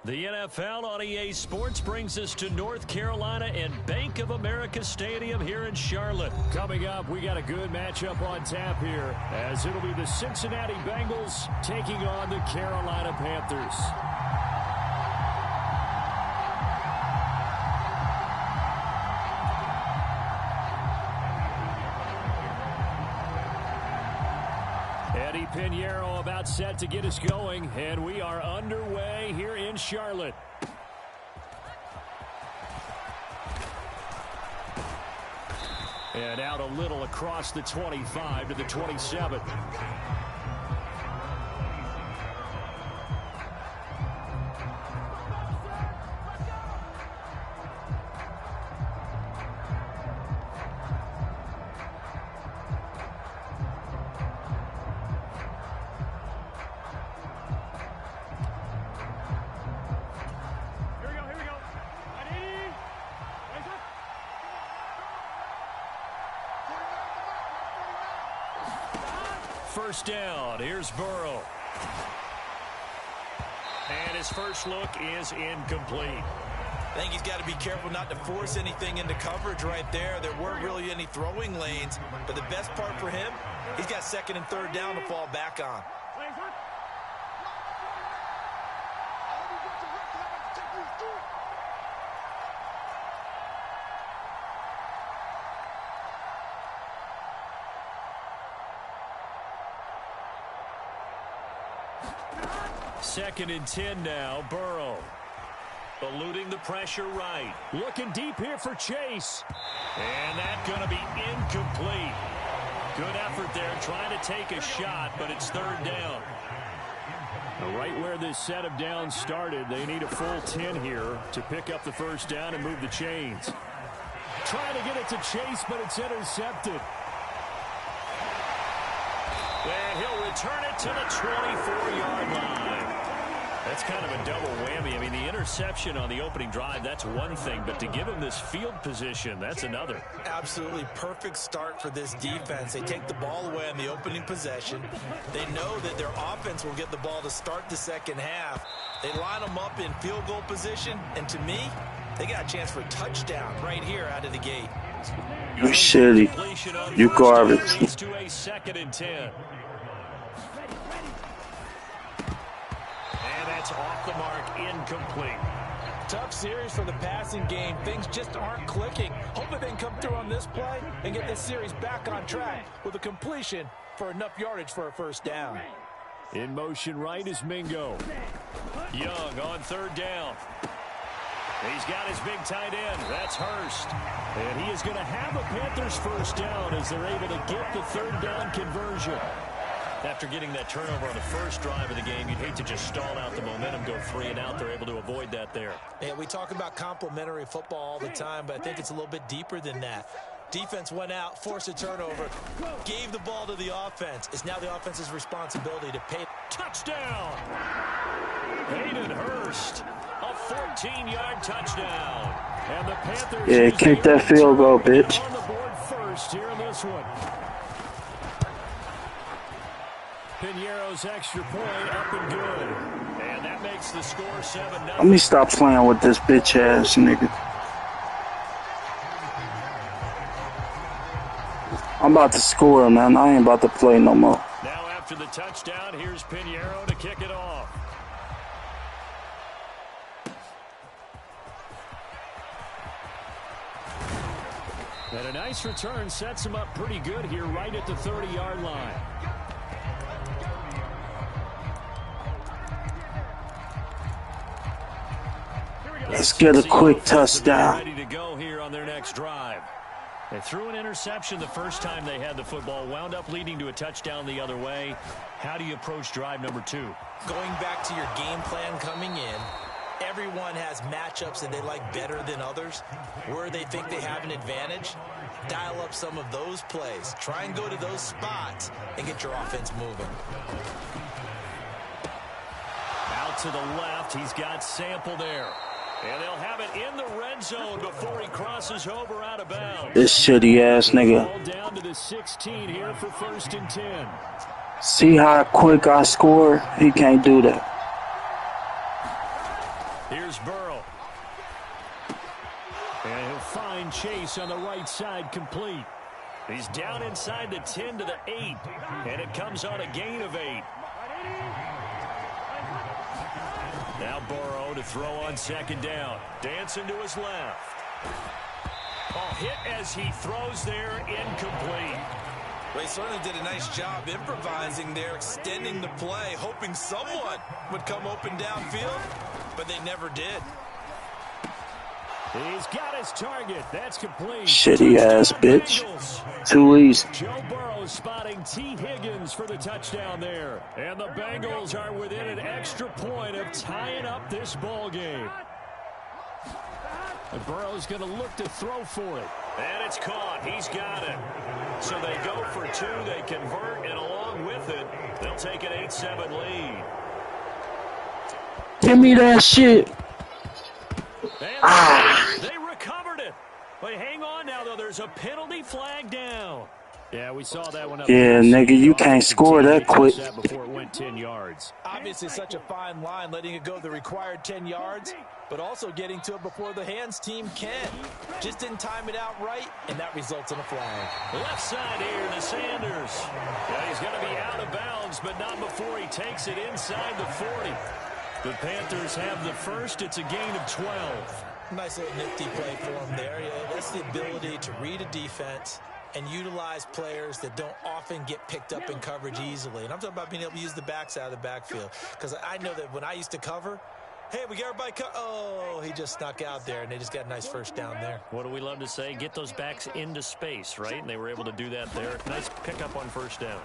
The NFL on EA Sports brings us to North Carolina and Bank of America Stadium here in Charlotte. Coming up, we got a good matchup on tap here, as it'll be the Cincinnati Bengals taking on the Carolina Panthers. Eddie Pinheiro about set to get us going, and we are underway here in Charlotte. And out a little across the 25 to the 27. First down, here's Burrow. And his first look is incomplete. I think he's got to be careful not to force anything into coverage right there. There weren't really any throwing lanes, but the best part for him, he's got second and third down to fall back on. Second and 10 now, Burrow. Eluding the pressure right. Looking deep here for Chase. And that's going to be incomplete. Good effort there, trying to take a shot, but it's third down. Right where this set of downs started, they need a full 10 here to pick up the first down and move the chains. Trying to get it to Chase, but it's intercepted. And he'll return it to the 24-yard line. That's kind of a double whammy. I mean, the interception on the opening drive, that's one thing, but to give him this field position, that's another. Absolutely perfect start for this defense. They take the ball away on the opening possession. They know that their offense will get the ball to start the second half. They line them up in field goal position, and to me, they got a chance for a touchdown right here out of the gate. You shitty. You garbage. Leads to a second and 10. And that's off the mark, incomplete. Tough series for the passing game. Things just aren't clicking. Hopefully they can come through on this play and get this series back on track with a completion for enough yardage for a first down. In motion right is Mingo. Young on third down. He's got his big tight end. That's Hurst. And he is going to have a Panthers first down as they're able to get the third down conversion. After getting that turnover on the first drive of the game, you'd hate to just stall out the momentum, go 3 and out. They're able to avoid that there. Yeah, we talk about complementary football all the time, but I think it's a little bit deeper than that. Defense went out, forced a turnover, gave the ball to the offense. It's now the offense's responsibility to pay. Touchdown! Hayden Hurst, a 14-yard touchdown. And the Panthers... Yeah, kick that field goal, bitch. On the board first here in this one. Pinheiro's extra point up and good. And that makes the score 7-0. Let me stop playing with this bitch ass nigga. I'm about to score, man. I ain't about to play no more. Now after the touchdown, here's Pinheiro to kick it off. And a nice return sets him up pretty good here right at the 30-yard line. Let's get a quick touchdown. Ready to go here on their next drive. They threw an interception the first time they had the football, wound up leading to a touchdown the other way. How do you approach drive number 2? Going back to your game plan coming in, everyone has matchups that they like better than others. Where they think they have an advantage, dial up some of those plays. Try and go to those spots and get your offense moving. Out to the left, he's got Sample there. And they'll have it in the red zone before he crosses over out of bounds. This shitty ass nigga. Ball down to the 16 here for first and 10. See how quick I score? He can't do that. Here's Burrow. And he'll find Chase on the right side, complete. He's down inside the 10 to the 8, and it comes on a gain of 8. Now Burrow to throw on second down. Dancing to his left. Oh, hit as he throws there, incomplete. Well, he certainly did a nice job improvising there, extending the play, hoping someone would come open downfield, but they never did. He's got his target. That's complete. Shitty ass bitch. Too easy. Joe Burrow spotting T. Higgins for the touchdown there. And the Bengals are within an extra point of tying up this ball game. And Burrow's going to look to throw for it. And it's caught. He's got it. So they go for 2. They convert, and along with it, they'll take an 8-7 lead. Give me that shit. They recovered it. But hang on now, though. There's a penalty flag down. Yeah, we saw that one up. Yeah, nigga, you can't score that quick. Before it went 10 yards. Obviously, such a fine line, letting it go the required 10 yards, but also getting to it before the hands team can. Just didn't time it out right, and that results in a flag. Left side here to Sanders. Yeah, he's going to be out of bounds, but not before he takes it inside the 40. The Panthers have the first. It's a gain of 12. Nice little nifty play for him there. Yeah, that's the ability to read a defense and utilize players that don't often get picked up in coverage easily. And I'm talking about being able to use the backs out of the backfield. Because I know that when I used to cover, hey, we got everybody oh, he just snuck out there, and they just got a nice first down there. What do we love to say? Get those backs into space, right? And they were able to do that there. Nice pickup on first down.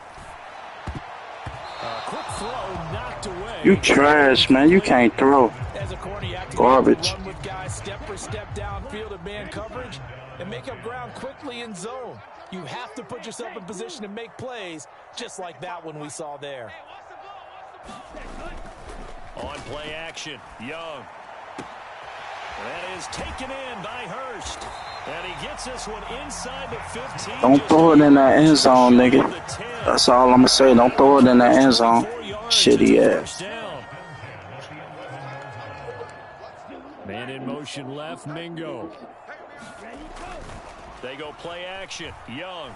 Quick throw knocked away. You trash, man. You can't throw. As a corner, you have to Garbage. run with guys step for step downfield of man coverage and make up ground quickly in zone. You have to put yourself in position to make plays just like that one we saw there. On play action, Young. That is taken in by Hurst. And he gets this one inside the 15. Don't throw it in that end zone, nigga. That's all I'm going to say. Don't throw it in that end zone. Shitty ass. Man in motion left, Mingo. They go play action, Young.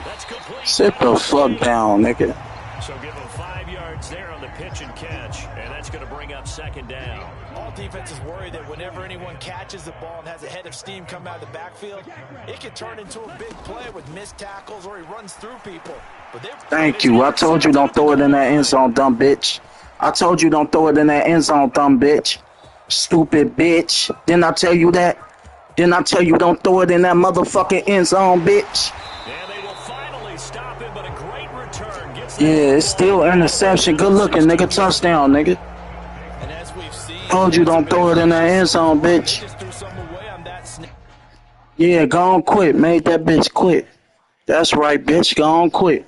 That's complete. Sit the fuck down, nigga. So give him 5 yards there on the pitch and catch, and that's going to bring up second down. All defenses worry that whenever anyone catches the ball and has a head of steam come out of the backfield, it can turn into a big play with missed tackles or he runs through people. But thank you. I told you don't throw it in that end zone, dumb bitch. I told you don't throw it in that end zone, dumb bitch. Stupid bitch. Didn't I tell you that? Didn't I tell you don't throw it in that motherfucking end zone, bitch? And they will finally stop him, but a great return. Yeah, it's still interception. Good looking, nigga. Touchdown, nigga. And as we've seen, Told you don't throw it in that end zone, bitch. Yeah, go on quit. Made that bitch quit. That's right, bitch. Go on quit.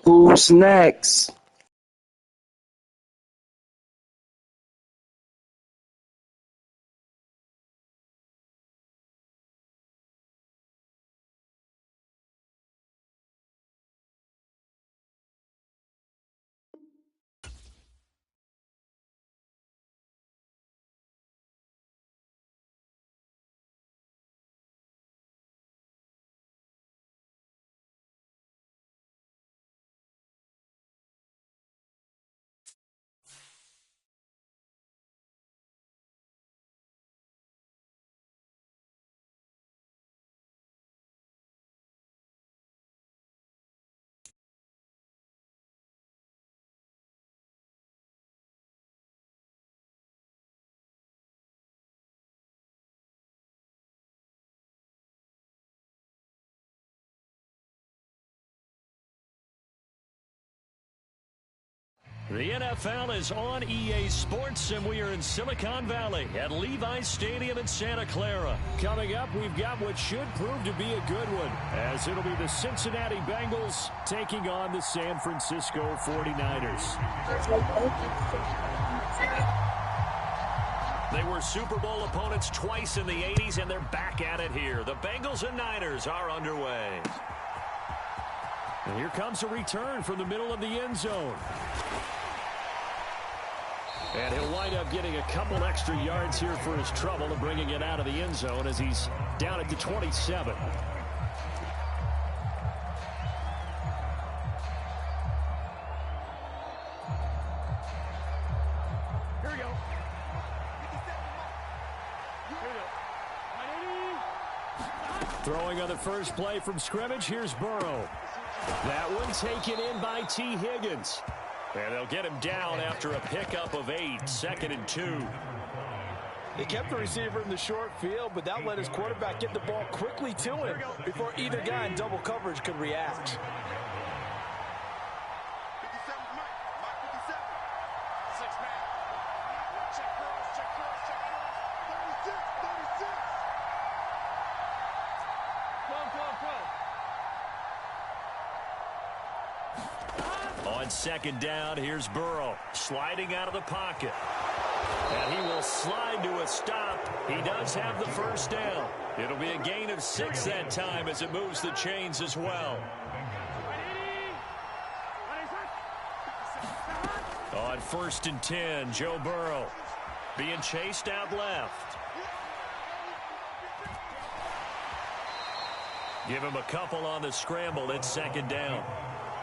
Who's next? The NFL is on EA Sports, and we are in Silicon Valley at Levi's Stadium in Santa Clara. Coming up, we've got what should prove to be a good one, as it'll be the Cincinnati Bengals taking on the San Francisco 49ers. They were Super Bowl opponents twice in the 80s, and they're back at it here. The Bengals and Niners are underway. And here comes a return from the middle of the end zone. And he'll wind up getting a couple extra yards here for his trouble and bringing it out of the end zone as he's down at the 27. Here we go. Throwing on the first play from scrimmage, here's Burrow. That one taken in by T. Higgins. And they'll get him down after a pickup of 8, 2nd and 2. They kept the receiver in the short field, but that let his quarterback get the ball quickly to him before either guy in double coverage could react. On 2nd down, here's Burrow sliding out of the pocket. And he will slide to a stop. He does have the first down. It'll be a gain of 6 that time as it moves the chains as well. On 1st and 10, Joe Burrow being chased out left. Give him a couple on the scramble. It's 2nd down.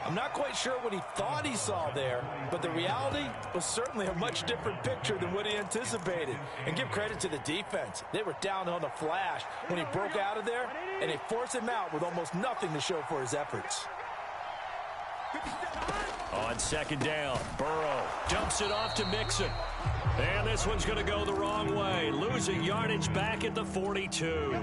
I'm not quite sure what he thought he saw there, but the reality was certainly a much different picture than what he anticipated. And give credit to the defense. They were down on the flash when he broke out of there, and they forced him out with almost nothing to show for his efforts. On 2nd down, Burrow dumps it off to Mixon. And this one's going to go the wrong way, losing yardage back at the 42.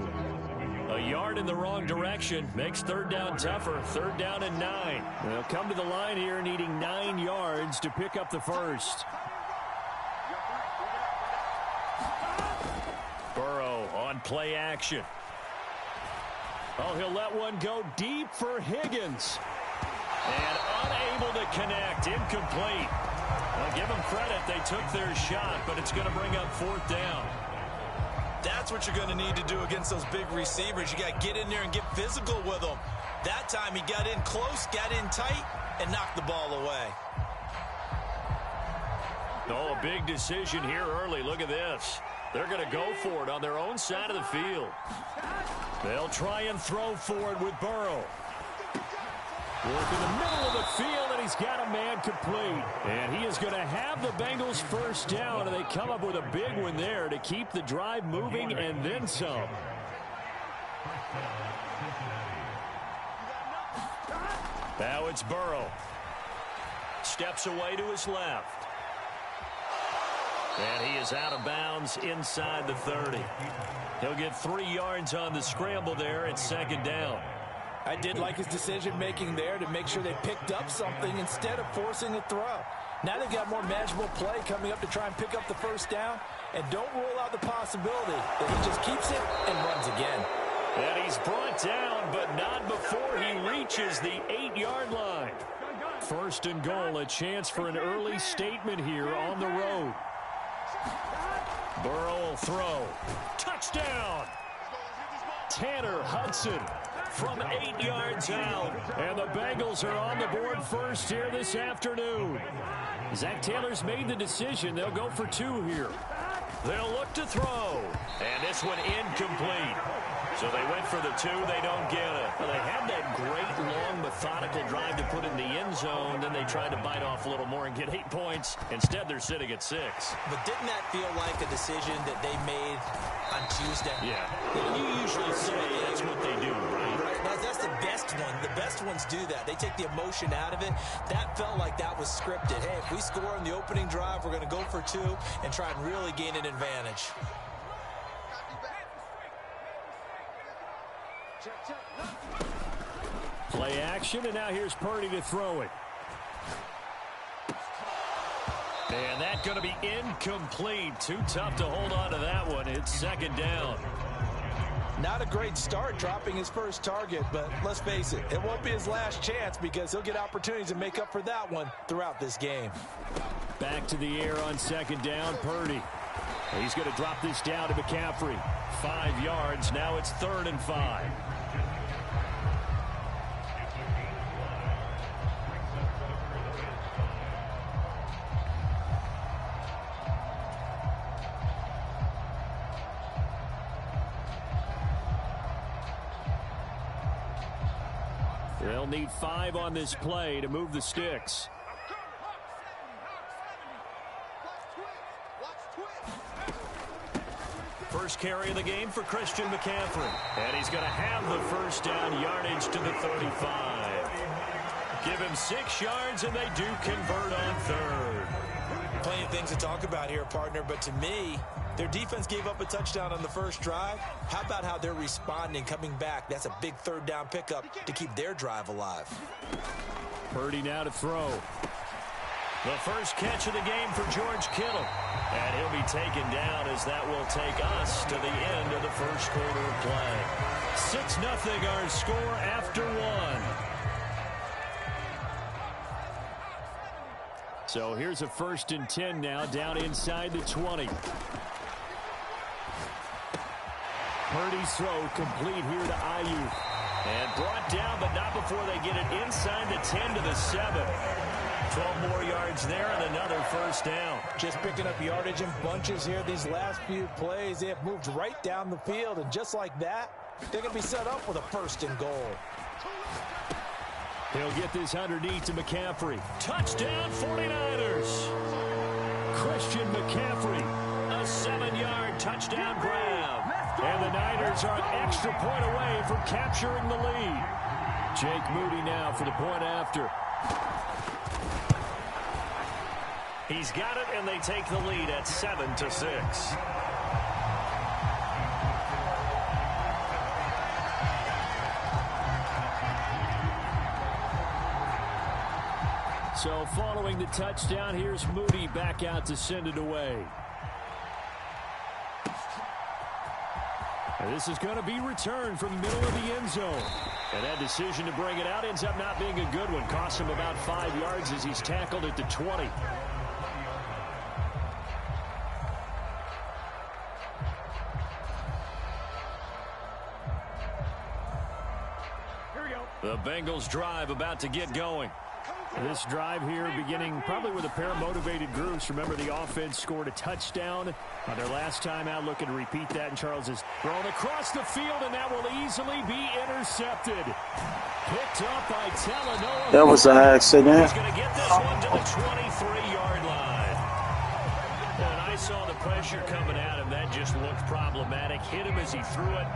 A yard in the wrong direction makes 3rd down tougher. 3rd down and 9. They'll come to the line here needing 9 yards to pick up the first. Burrow on play action. Oh, he'll let one go deep for Higgins. And unable to connect. Incomplete. Well, give them credit. They took their shot, but it's going to bring up 4th down. That's what you're going to need to do against those big receivers. You got to get in there and get physical with them. That time he got in close, got in tight, and knocked the ball away. Oh, a big decision here early. Look at this. They're going to go for it on their own side of the field. They'll try and throw for it with Burrow. Work in the middle of the field, and he's got a man complete. And he is going to have the Bengals first down, and they come up with a big one there to keep the drive moving and then some. Now it's Burrow. Steps away to his left. And he is out of bounds inside the 30. He'll get 3 yards on the scramble there at 2nd down. I did like his decision-making there to make sure they picked up something instead of forcing a throw. Now they've got more manageable play coming up to try and pick up the first down. And don't rule out the possibility that he just keeps it and runs again. And he's brought down, but not before he reaches the 8-yard line. 1st and goal, a chance for an early statement here on the road. Burrow will throw. Touchdown! Tanner Hudson from 8 yards out. And the Bengals are on the board first here this afternoon. Zach Taylor's made the decision. They'll go for 2 here. They'll look to throw. And this one incomplete. So they went for the 2. They don't get it. Well, they had that great, long, methodical drive to put in the end zone. Then they tried to bite off a little more and get 8 points. Instead, they're sitting at 6. But didn't that feel like a decision that they made on Tuesday? Yeah. You usually say that's what they do, right? That's the best one. The best ones do that. They take the emotion out of it. That felt like that was scripted. Hey, if we score in the opening drive, we're going to go for 2 and try and really gain an advantage. Play action, and now here's Purdy to throw it. And that's going to be incomplete. Too tough to hold on to that one. It's second down. Not a great start dropping his first target, but let's face it, it won't be his last chance because he'll get opportunities to make up for that one throughout this game. Back to the air on second down, Purdy. He's going to drop this down to McCaffrey. 5 yards. Now it's 3rd and 5. They'll need 5 on this play to move the sticks. First carry of the game for Christian McCaffrey. And he's going to have the first down, yardage to the 35. Give him 6 yards, and they do convert on 3rd. Plenty of things to talk about here, partner, but to me, their defense gave up a touchdown on the first drive. How about how they're responding, coming back? That's a big 3rd down pickup to keep their drive alive. Purdy now to throw. The first catch of the game for George Kittle. And he'll be taken down as that will take us to the end of the first quarter of play. 6-0 our score after 1. So here's a 1st and 10 now down inside the 20. Purdy's throw complete here to Ayuk. And brought down, but not before they get it inside the 10 to the 7. 12 more yards there and another first down. Just picking up yardage in bunches here. These last few plays, they have moved right down the field. And just like that, they're going to be set up with a 1st and goal. He'll get this underneath to McCaffrey. Touchdown 49ers. Christian McCaffrey. A 7-yard touchdown grab. And the Niners are an extra point away from capturing the lead. Jake Moody now for the point after. He's got it, and they take the lead at 7-6. So following the touchdown, here's Moody back out to send it away. And this is going to be returned from the middle of the end zone. And that decision to bring it out ends up not being a good one. Costs him about 5 yards as he's tackled at the 20. The Bengals drive about to get going. This drive here beginning probably with a pair of motivated groups. Remember, the offense scored a touchdown on their last time out. Looking to repeat that, and Charles is thrown across the field, and that will easily be intercepted. Picked up by Talanoa. That was an accident. He's going to get this one to the 23-yard line. And I saw the pressure coming at him. That just looked problematic. Hit him as he threw it.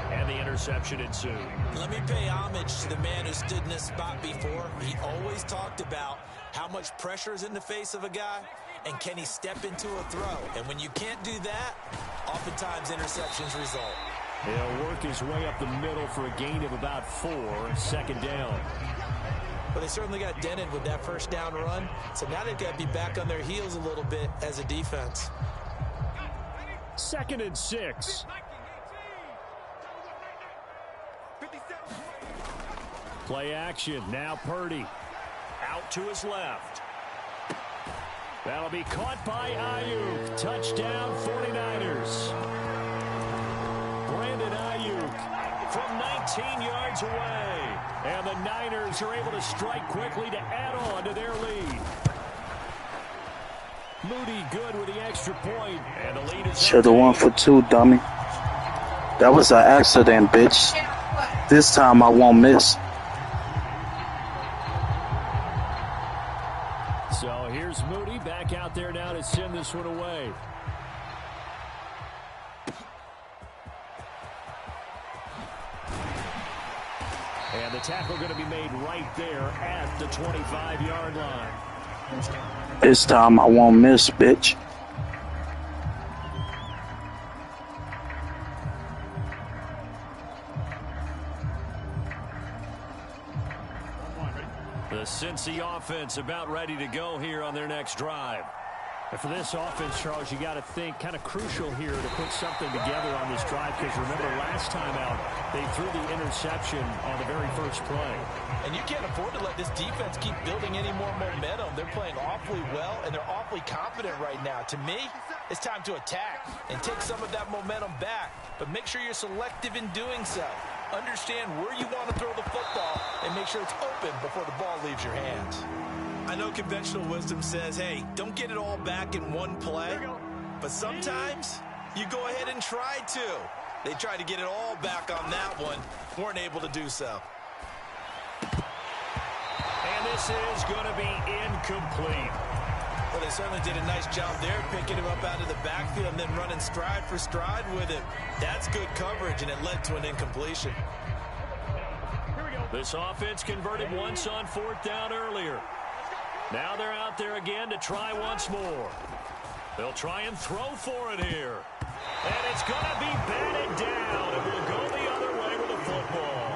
And the interception ensued. Let me pay homage to the man who stood in this spot before. He always talked about how much pressure is in the face of a guy, and can he step into a throw. And when you can't do that, oftentimes interceptions result. He'll work his way up the middle for a gain of about 4, 2nd down. But they certainly got dented with that first down run, so now they've got to be back on their heels a little bit as a defense. 2nd and 6. Play action. Now Purdy. Out to his left. That'll be caught by Ayuk. Touchdown 49ers. Brandon Ayuk from 19 yards away. And the Niners are able to strike quickly to add on to their lead. Moody good with the extra point. And the lead is Should've won for 2, dummy. That was an accident, bitch. This time I won't miss. So here's Moody back out there now to send this one away. And the tackle going to be made right there at the 25-yard line. This time I won't miss, bitch. The Cincy offense about ready to go here on their next drive. And for this offense, Charles, you got to think kind of crucial here to put something together on this drive, because remember last time out they threw the interception on the very first play. And you can't afford to let this defense keep building any more momentum. They're playing awfully well, and they're awfully confident right now. To me, it's time to attack and take some of that momentum back. But make sure you're selective in doing so. Understand where you want to throw the football and make sure it's open before the ball leaves your hands. I know conventional wisdom says, hey, don't get it all back in one play. But sometimes you go ahead and try to. They tried to get it all back on that one. Weren't able to do so. And this is going to be incomplete. Well, they certainly did a nice job there, picking him up out of the backfield and then running stride for stride with him. That's good coverage, and it led to an incompletion. This offense converted once on 4th down earlier. Now they're out there again to try once more. They'll try and throw for it here. And it's going to be batted down. It will go the other way with the football.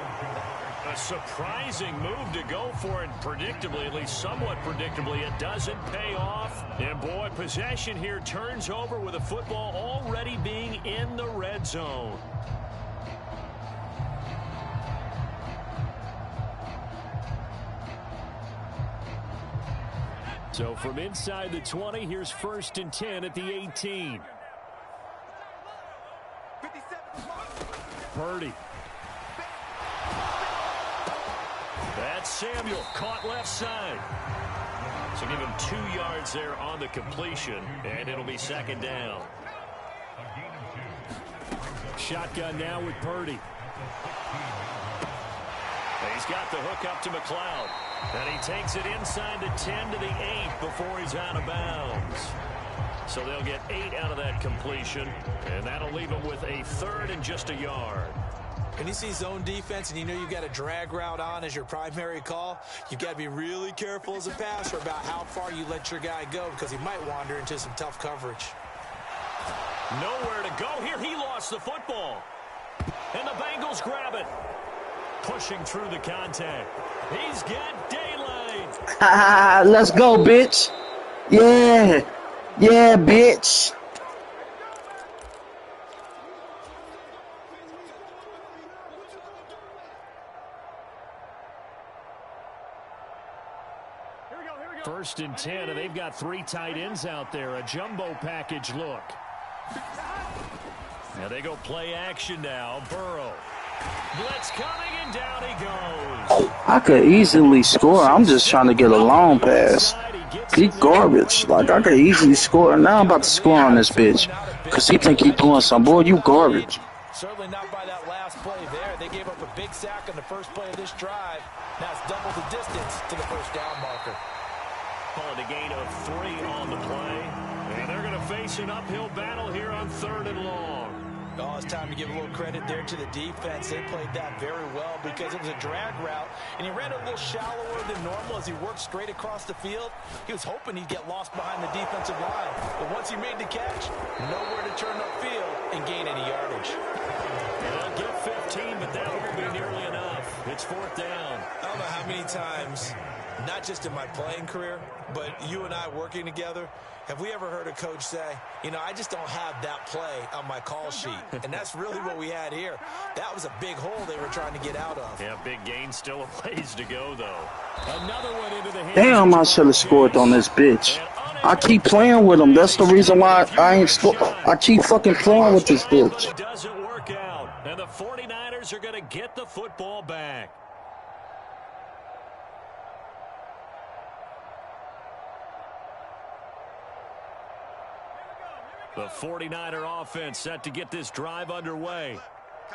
A surprising move to go for it. Predictably, at least somewhat predictably, it doesn't pay off. And boy, possession here turns over with the football already being in the red zone. So from inside the 20, here's 1st and 10 at the 18. Purdy. That's Samuel, caught left side. So give him 2 yards there on the completion, and it'll be 2nd down. Shotgun now with Purdy. He's got the hook up to McLeod. And he takes it inside the 10 to the 8 before he's out of bounds. So they'll get 8 out of that completion, and that'll leave him with a 3rd and just a yard. When you see zone defense and you know you've got a drag route on as your primary call, you've got to be really careful as a passer about how far you let your guy go, because he might wander into some tough coverage. Nowhere to go here. He lost the football. And the Bengals grab it. Pushing through the contact. He's got daylight. Let's go, bitch. Yeah. Yeah, bitch. First and 10, and they've got 3 tight ends out there. A jumbo package look. Now they go play action now. Burrow. Blitz coming, and down he goes. I could easily score. I'm just trying to get a long pass. He garbage. Like, I could easily score. Now I'm about to score on this bitch. Because he think he doing something. Boy, you garbage. Certainly not by that last play there. They gave up a big sack on the first play of this drive. Now it's double the distance to the 1st down marker. Calling a gain of 3 on the play. And they're going to face an uphill battle here on 3rd and long. Oh, it's time to give a little credit there to the defense. They played that very well because it was a drag route, and he ran a little shallower than normal as he worked straight across the field. He was hoping he'd get lost behind the defensive line, but once he made the catch, nowhere to turn upfield and gain any yardage. They'll get 15, but that won't be nearly enough. It's 4th down. I don't know how many times, not just in my playing career, but you and I working together, have we ever heard a coach say, you know, I just don't have that play on my call sheet? And that's really what we had here. That was a big hole they were trying to get out of. Yeah, big gain, still a ways to go, though. Another one into the hands. Damn, I should have scored on this bitch. I keep playing with him. That's the reason why I ain't score. I keep fucking playing with this bitch. It doesn't work out. And the 49ers are going to get the football back. The 49er offense set to get this drive underway.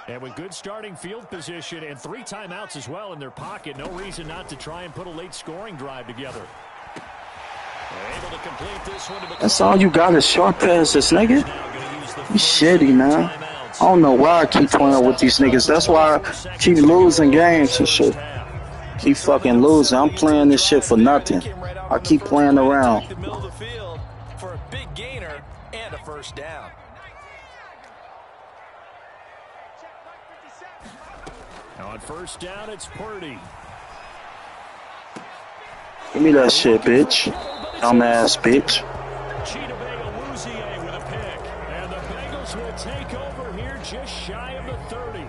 And with good starting field position and 3 timeouts as well in their pocket, no reason not to try and put a late scoring drive together. They're able to complete this one. That's all you got is short passes, nigga. You shitty, man. I don't know why I keep playing with these niggas. That's why I keep losing games and shit. Keep fucking losing. I'm playing this shit for nothing. I keep playing around. For a big gainer and a 1st down. Now on 1st down, it's Purdy. Give me that shit, bitch. Dumbass bitch. with a pick. And the Bengals will take over here just shy of the 30.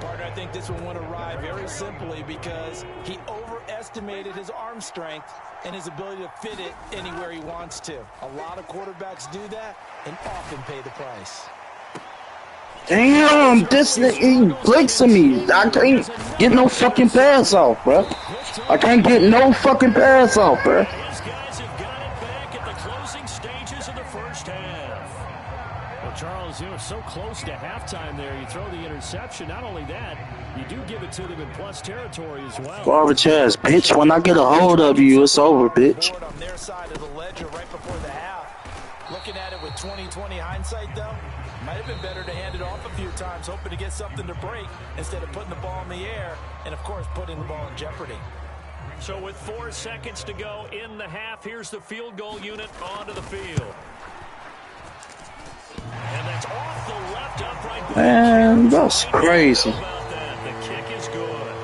Partner, I think this one would arrive very simply because he overestimated his arm strength and his ability to fit it anywhere he wants to. A lot of quarterbacks do that and often pay the price. Damn, this nigga, he blixing me. I can't get no fucking pass off, bro. I can't get no fucking pass off, bro. His guys have got it back at the closing stages of the first half. Well, Charles, you were so close to halftime there. You throw the interception. Not only that, you do give it to them in plus territory as well. Garbage ass, bitch. When I get a hold of you, it's over, bitch. On their side of the ledger right before the half. Looking at it with 20/20 hindsight, though, might have been better to hand it off a few times, hoping to get something to break instead of putting the ball in the air and, of course, putting the ball in jeopardy. So with 4 seconds to go in the half, here's the field goal unit onto the field. And that's off the left upright. Man, that's crazy. The kick is good.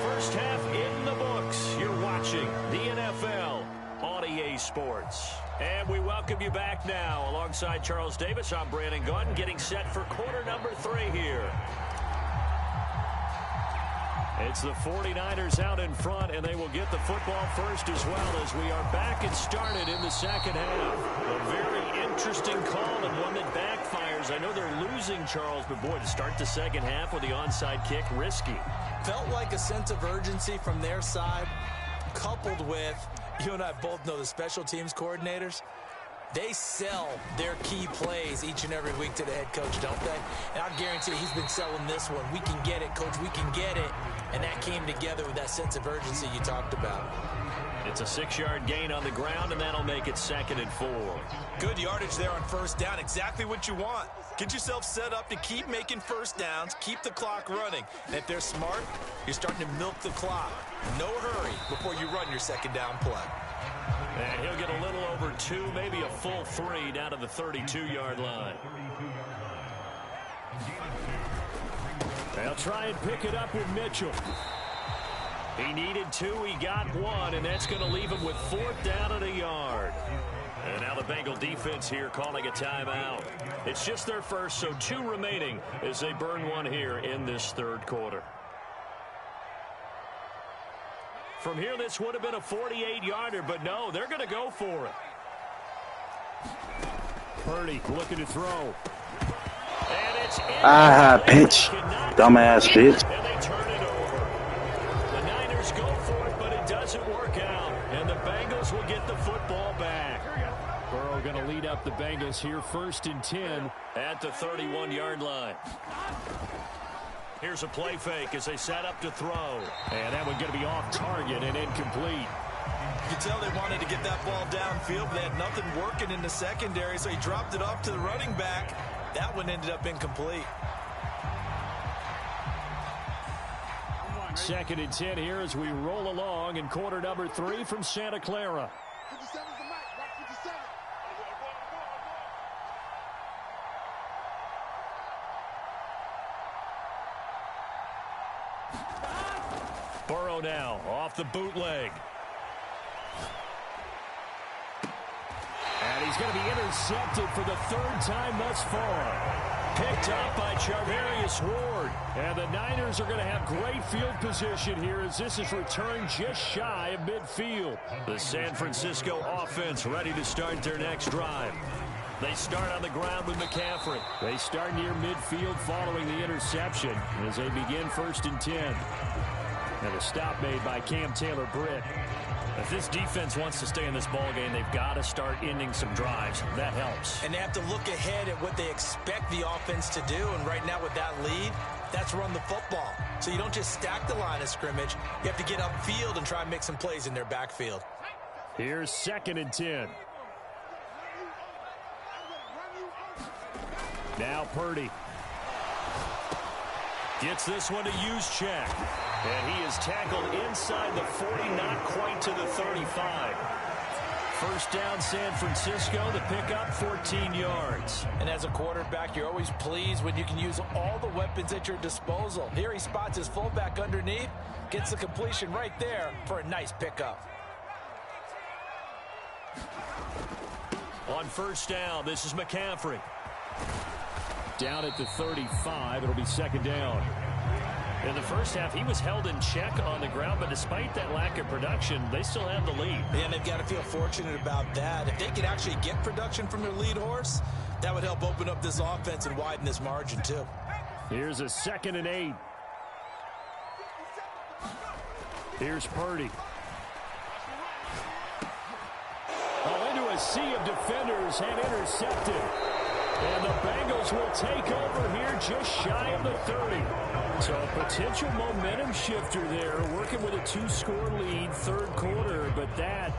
First half in the books. You're watching the NFL on EA Sports. And we welcome you back now. Alongside Charles Davis, I'm Brandon Gunn, getting set for quarter number 3 here. It's the 49ers out in front, and they will get the football first as well as we are back and started in the second half. A very interesting call and one that backfires. I know they're losing, Charles, but boy, to start the second half with the onside kick, risky. Felt like a sense of urgency from their side, coupled with, you and I both know the special teams coordinators, they sell their key plays each and every week to the head coach, don't they? And I guarantee he's been selling this one. We can get it, coach, we can get it. And that came together with that sense of urgency you talked about. It's a 6-yard gain on the ground, and that'll make it 2nd and 4. Good yardage there on first down. Exactly what you want. Get yourself set up to keep making first downs, keep the clock running. And if they're smart, you're starting to milk the clock. No hurry before you run your second down play. And he'll get a little over 2, maybe a full 3 down to the 32-yard line. They'll try and pick it up with Mitchell. He needed 2, he got 1, and that's going to leave him with 4th down and a yard. And now the Bengal defense here calling a timeout. It's just their first, so 2 remaining as they burn 1 here in this third quarter. From here, this would have been a 48-yarder, but no, they're going to go for it. Purdy looking to throw. And it's bitch. Dumbass bitch. And they turn it over. The Niners go for it, but it doesn't work out. And the Bengals will get the football back. Burrow going to lead up the Bengals here, 1st and 10 at the 31-yard line. Here's a play fake as they set up to throw. And that one's going to be off target and incomplete. You can tell they wanted to get that ball downfield, but they had nothing working in the secondary, so he dropped it off to the running back. That one ended up incomplete. 2nd and 10 here as we roll along in quarter number 3 from Santa Clara. Burrow now off the bootleg. And he's going to be intercepted for the 3rd time thus far. Picked up by Charvarius Ward. And the Niners are going to have great field position here as this is returned just shy of midfield. The San Francisco offense ready to start their next drive. They start on the ground with McCaffrey. They start near midfield following the interception as they begin 1st and 10. And a stop made by Cam Taylor-Britt. If this defense wants to stay in this ballgame, they've got to start ending some drives. That helps. And they have to look ahead at what they expect the offense to do. And right now with that lead, that's run the football. So you don't just stack the line of scrimmage. You have to get upfield and try and make some plays in their backfield. Here's 2nd and 10. Now Purdy. Gets this one to Juszczyk. And he is tackled inside the 40, not quite to the 35. First down, San Francisco. The pickup, 14 yards. And as a quarterback, you're always pleased when you can use all the weapons at your disposal. Here he spots his fullback underneath, gets the completion right there for a nice pickup. On first down, this is McCaffrey. Down at the 35, it'll be second down. In the first half, he was held in check on the ground, but despite that lack of production, they still have the lead. And they've got to feel fortunate about that. If they could actually get production from their lead horse, that would help open up this offense and widen this margin too. Here's a 2nd and 8. Here's Purdy. Oh, into a sea of defenders and intercepted. And the Bengals will take over here just shy of the 30. So a potential momentum shifter there, working with a 2-score lead, third quarter, but that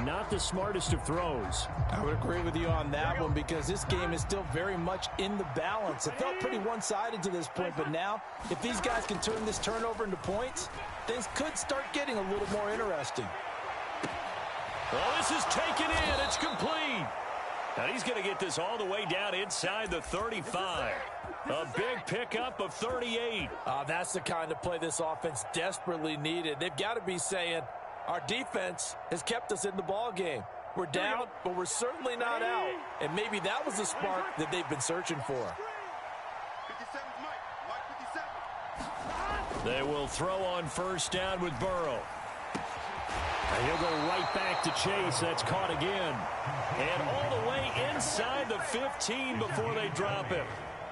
not the smartest of throws. I would agree with you on that one because this game is still very much in the balance. It felt pretty one-sided to this point, but now if these guys can turn this turnover into points, things could start getting a little more interesting. Well, this is taken in. It's complete. Now he's going to get this all the way down inside the 35. A big pickup of 38. That's the kind of play this offense desperately needed. They've got to be saying, our defense has kept us in the ball game. We're down, but we're certainly not out. And maybe that was the spark that they've been searching for. They will throw on first down with Burrow. And he'll go right back to Chase. That's caught again. And all the way inside the 15 before they drop him.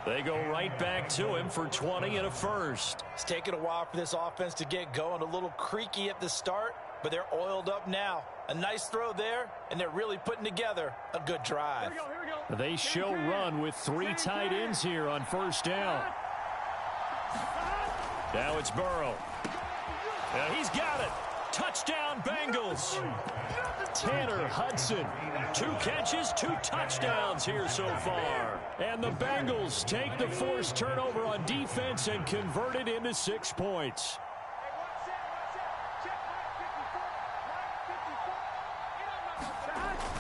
They go right back to him for 20 and a first. It's taken a while for this offense to get going. A little creaky at the start, but they're oiled up now. A nice throw there, and they're really putting together a good drive. Here we go. They show run with 3 tight ends here on first down. Now it's Burrow. Now he's got it. Touchdown, Bengals. Tanner Hudson. 2 catches, 2 touchdowns here so far. And the Bengals take the forced turnover on defense and convert it into 6 points.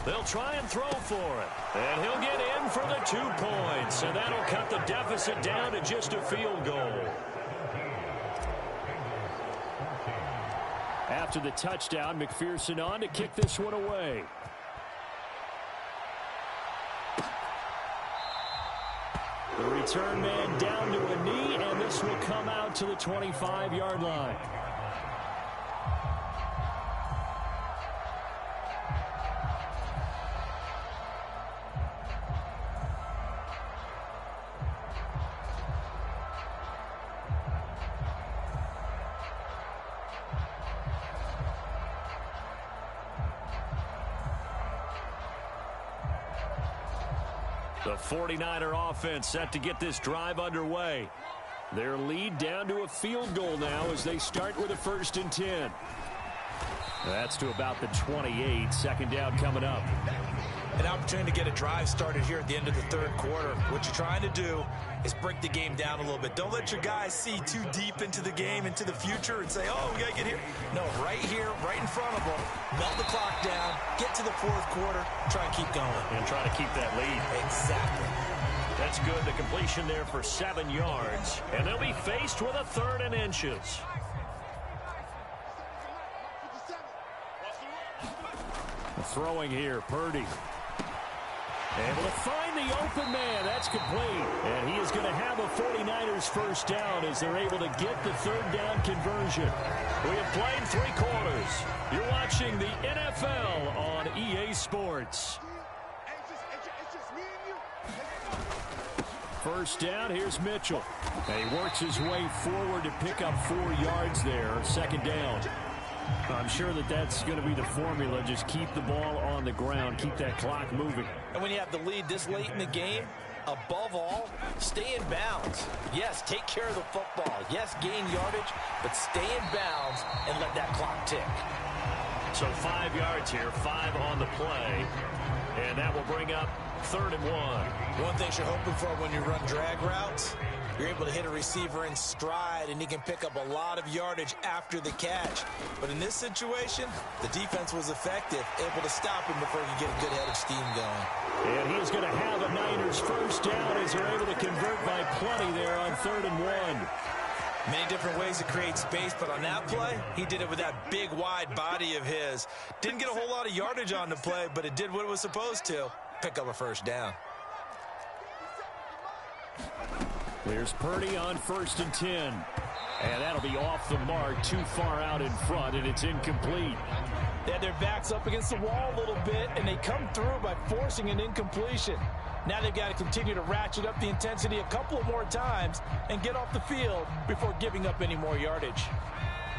They'll try and throw for it. And he'll get in for the 2 points. And that'll cut the deficit down to just a field goal. After the touchdown, McPherson on to kick this one away. The return man down to a knee, and this will come out to the 25-yard line. The 49er offense set to get this drive underway. Their lead down to a field goal now as they start with a 1st and 10. That's to about the 28. Second down coming up. An opportunity to get a drive started here at the end of the third quarter. What you're trying to do is break the game down a little bit. Don't let your guys see too deep into the game, into the future, and say, oh, we got to get here. No, right here, right in front of them. Melt the clock down, get to the fourth quarter, try and keep going. And try to keep that lead. Exactly. That's good. The completion there for 7 yards. And they'll be faced with a 3rd and inches. Throwing here, Purdy. Able to find the open man. That's complete. And he is going to have a 49ers first down as they're able to get the 3rd down conversion. We have played 3 quarters. You're watching the NFL on EA Sports. First down, here's Mitchell. And he works his way forward to pick up 4 yards there. Second down. I'm sure that that's going to be the formula. Just keep the ball on the ground. Keep that clock moving. And when you have the lead this late in the game, above all, stay in bounds. Yes, take care of the football. Yes, gain yardage, but stay in bounds and let that clock tick. So 5 yards here, 5 on the play. And that will bring up 3rd and 1. One thing you're hoping for when you run drag routes, you're able to hit a receiver in stride, and he can pick up a lot of yardage after the catch. But in this situation, the defense was effective, able to stop him before he could get a good head of steam going. And he's going to have a Niners first down as they're able to convert by plenty there on 3rd and 1. Many different ways to create space, but on that play, he did it with that big, wide body of his. Didn't get a whole lot of yardage on the play, but it did what it was supposed to. pick up a first down. Here's Purdy on 1st and 10. And that'll be off the mark, too far out in front, and it's incomplete. They had their backs up against the wall a little bit, and they come through by forcing an incompletion. Now they've got to continue to ratchet up the intensity a couple of more times and get off the field before giving up any more yardage.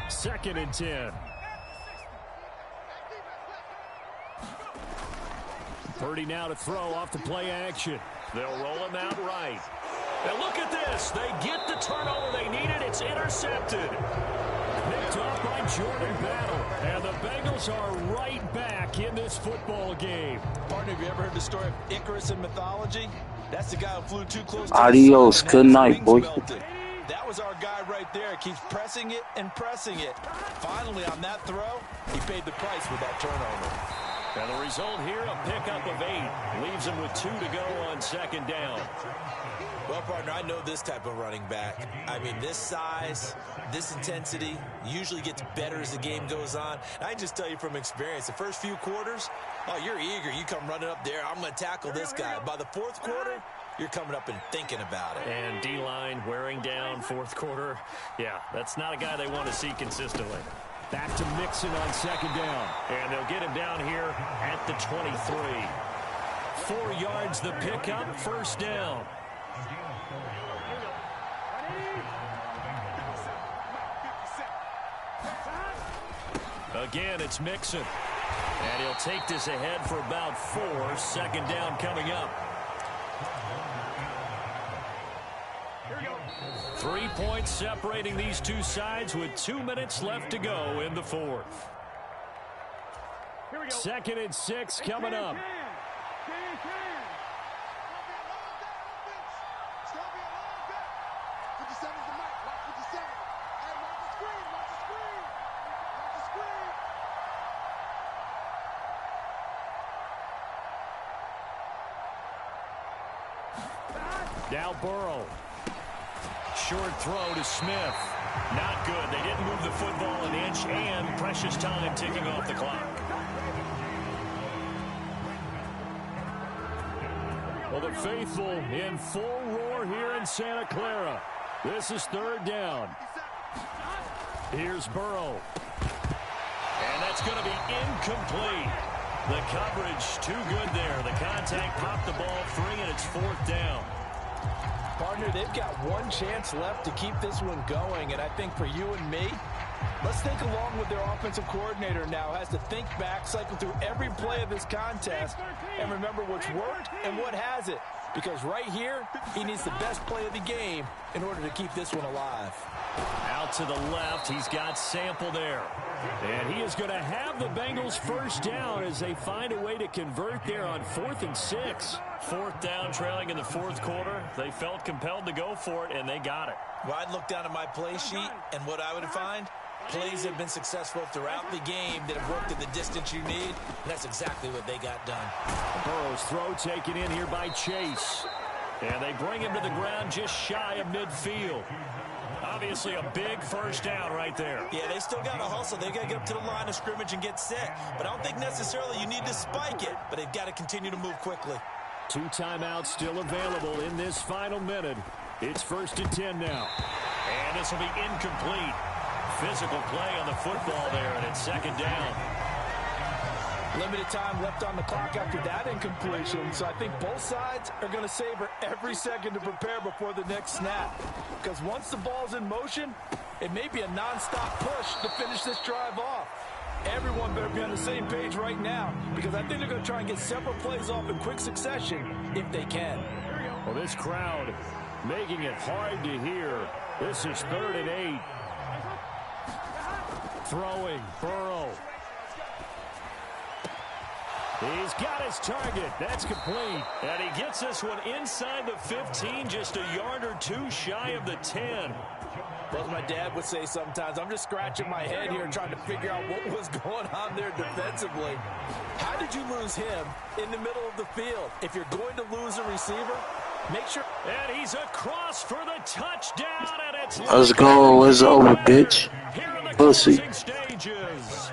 2nd and 10. Purdy now to throw off the play action. They'll roll him out right. And look at this. They get the turnover they needed. It's intercepted. Picked off by Jordan Battle. And the Bengals are right back in this football game. Partner, have you ever heard the story of Icarus in mythology? That's the guy who flew too close to Adios. the sun. Good night, boy. That was our guy right there. Keeps pressing it and pressing it. Finally, on that throw, he paid the price with that turnover. And the result here, a pickup of 8. Leaves him with 2 to go on 2nd down. Well, partner, I know this type of running back. I mean, this size, this intensity usually gets better as the game goes on. And I can just tell you from experience, the first few quarters, oh, you're eager. You come running up there. I'm going to tackle this guy. By the 4th quarter, you're coming up and thinking about it. And D-line wearing down 4th quarter. Yeah, that's not a guy they want to see consistently. Back to Mixon on 2nd down. And they'll get him down here at the 23. 4 yards the pickup, 1st down. Again, it's Mixon. And he'll take this ahead for about 4. 2nd down coming up. 3 points separating these two sides with 2 minutes left to go in the 4th. 2nd and 6 coming up. Now Burrow. Short throw to Smith. Not good. They didn't move the football an inch, and precious time ticking off the clock. Well, the faithful in full roar here in Santa Clara. This is 3rd down. Here's Burrow. And that's going to be incomplete. The coverage too good there. The contact popped the ball free, and it's 4th down. Partner, they've got one chance left to keep this one going, and I think for you and me, let's think along with their offensive coordinator now. Has to think back, cycle through every play of this contest, and remember what's worked and what hasn't. Because right here, he needs the best play of the game in order to keep this one alive. Out to the left, he's got Sample there. And he is going to have the Bengals 1st down as they find a way to convert there on 4th and 6. 4th down, trailing in the 4th quarter. They felt compelled to go for it, and they got it. Well, I'd look down at my play sheet, and what I would find, plays have been successful throughout the game that have worked at the distance you need, and that's exactly what they got done. Burrow's throw taken in here by Chase. And they bring him to the ground just shy of midfield. Obviously a big 1st down right there. Yeah, they still got to hustle. They got to get up to the line of scrimmage and get set. But I don't think necessarily you need to spike it, but they've got to continue to move quickly. 2 timeouts still available in this final minute. It's 1st and 10 now. And this will be incomplete. Physical play on the football there, and it's 2nd down. Limited time left on the clock after that incompletion, so I think both sides are going to savor every second to prepare before the next snap. Because once the ball's in motion, it may be a nonstop push to finish this drive off. Everyone better be on the same page right now, because I think they're going to try and get several plays off in quick succession if they can. Well, this crowd making it hard to hear. This is 3rd and 8. Throwing, Burrow. He's got his target. That's complete. And he gets this one inside the 15, just a yard or 2 shy of the 10. Well, as my dad would say sometimes, I'm just scratching my head here trying to figure out what was going on there defensively. How did you lose him in the middle of the field? If you're going to lose a receiver, make sure. And he's across for the touchdown, and it's Let's go. It's over, bitch. here in the Pussy. closing stages.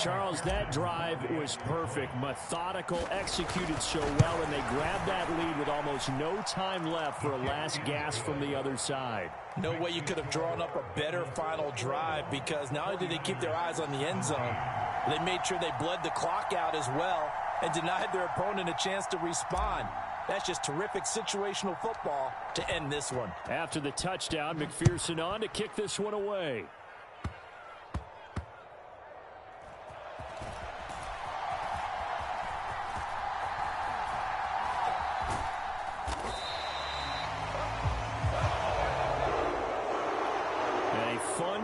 Charles, that drive was perfect, methodical, executed so well, and they grabbed that lead with almost no time left for a last gasp from the other side. No way you could have drawn up a better final drive, because not only did they keep their eyes on the end zone, they made sure they bled the clock out as well and denied their opponent a chance to respond. That's just terrific situational football to end this one. After the touchdown, McPherson on to kick this one away.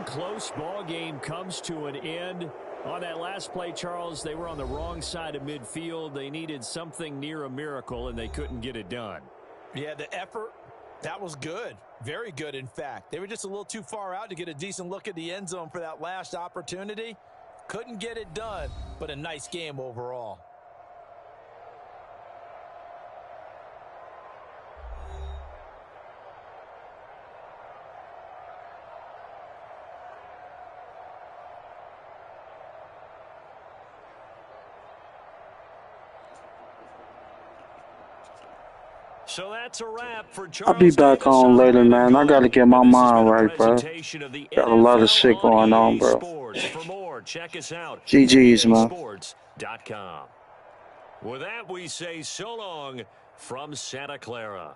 Close ball game comes to an end. On that last play, Charles, they were on the wrong side of midfield. They needed something near a miracle, and they couldn't get it done. Yeah, the effort, that was good. Very good, in fact. They were just a little too far out to get a decent look at the end zone for that last opportunity. Couldn't get it done, but a nice game overall. So that's a wrap for Charles. I'll be back on later, man. I gotta get my mind right, bro. Got a lot of shit going on, bro. For more, check us out. GG's, man. Sports.com. With that, we say so long from Santa Clara.